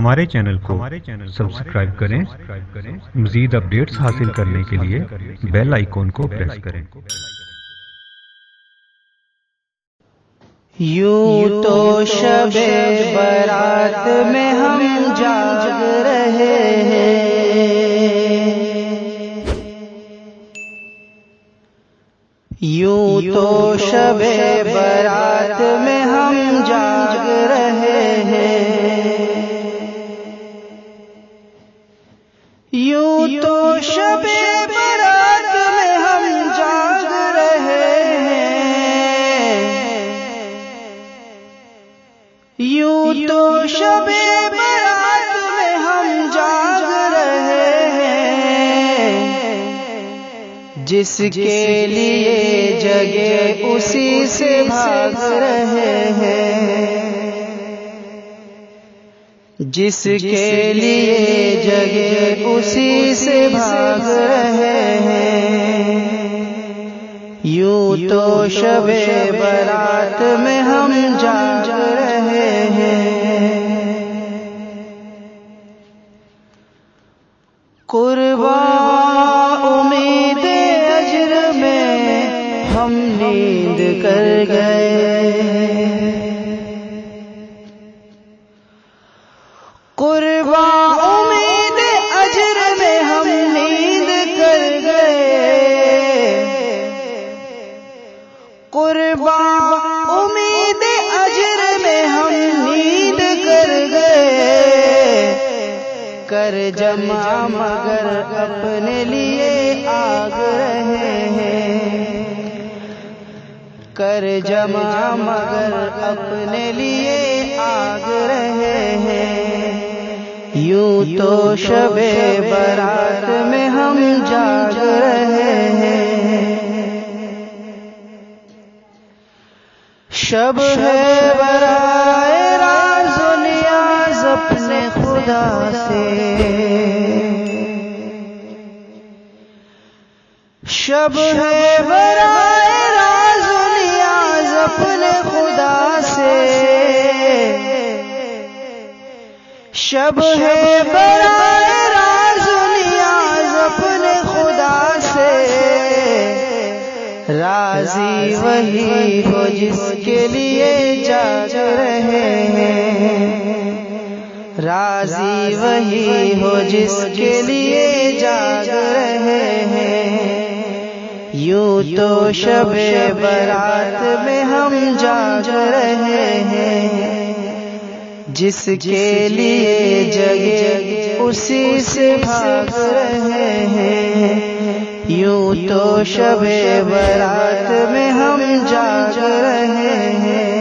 ہمارے چینل کو سبسکرائب کریں، مزید اپڈیٹس حاصل کرنے کے لیے بیل آئیکن کو پریس کریں۔ یوں تو شب برات میں ہم جاگ رہے ہیں، یوں تو شب برات میں ہم جاگ رہے ہیں، یوں تو شب برات میں ہم جاگ رہے ہیں، یوں تو شب برات میں ہم جاگ رہے ہیں، جس کے لیے جگے اسی سے بھاگ رہے ہیں، جس کے لیے جگے اسی سے بھاگ رہے ہیں، یوں تو شب برات میں ہم جاگ رہے ہیں۔ قرباں امید اجر میں ہم نیند کر گئے، قرباں امید اجر میں ہم نیند کر گئے، قرباں امید اجر میں ہم نیند کر گئے، کر جمع مگر اپنے لیے آگ رہے ہیں، کر جمع مگر اپنے لیے آگ رہے ہیں، یوں تو شب برات میں ہم جاگ رہے ہیں۔ شب ہے برائے راز و نیاز اپنے خدا سے، شب ہے برائے راز و نیاز اپنے خدا سے، شب ہے برائے راز و نیاز اپنے خدا سے، راضی وہی ہو جس کے لیے جاگ رہے ہیں، راضی وہی ہو جس کے لیے جاگ رہے ہیں، یوں تو شب برات میں ہم جاگ رہے ہیں، جس کے لیے جگے اسی سے بھاگ رہے ہیں، یوں تو شب برات میں ہم جاگ رہے ہیں۔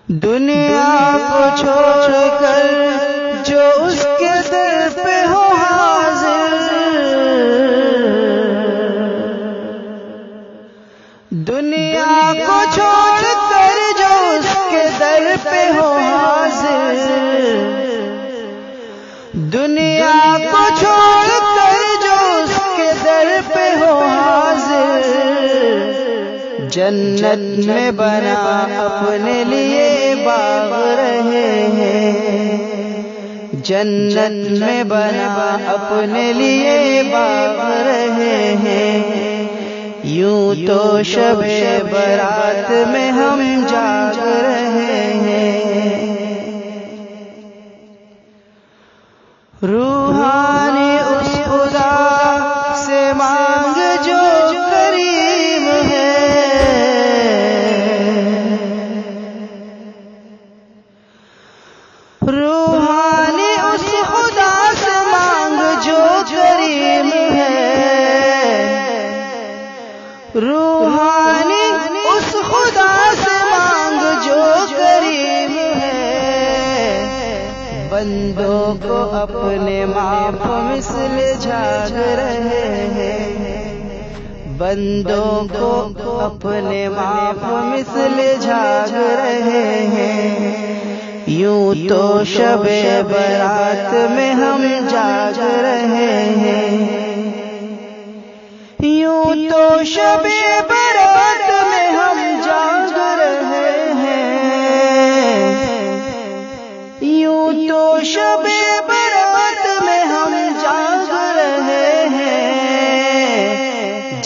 دنیا کو چھوڑ کر جو اس کے در پہ ہو حاضر، دنیا کو چھوڑ کر جو اس کے در پہ ہو حاضر، دنیا کو چھوڑ کر جو اس کے در پہ ہو حاضر، جنت میں بنا اپنے لیے باغ رہے ہیں، جنت میں بنا اپنے لیے باغ رہے ہیں، یوں تو شب برات میں ہم جاگ رہے ہیں۔ روحانی اس خدا سے مانگ جو کریم ہے، روحانی اس خدا سے مانگ جو کریم ہے، روحانی اس خدا سے مانگ جو کریم ہے، بندوں کو اپنے معاف مثل جھاگ رہے ہیں، بندوں کو اپنے معاف مثل جھاگ رہے ہیں، یوں تو شب برات میں ہم جاگ رہے ہیں، یوں تو شب برات میں ہم جاگ رہے ہیں،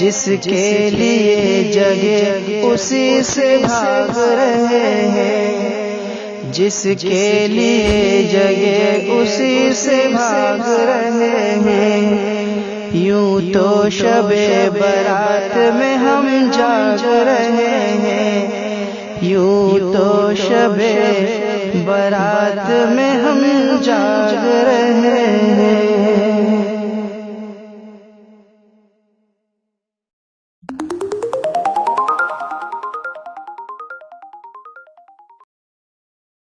جس کے لیے جگے اسی سے بھاگ رہے ہیں، جس کے لیے جگے اسی سے بھاگ رہے ہیں۔ یوں تو شب برات میں ہم جاگ رہے ہیں، یوں تو شب برات میں ہم جاگ رہے ہیں۔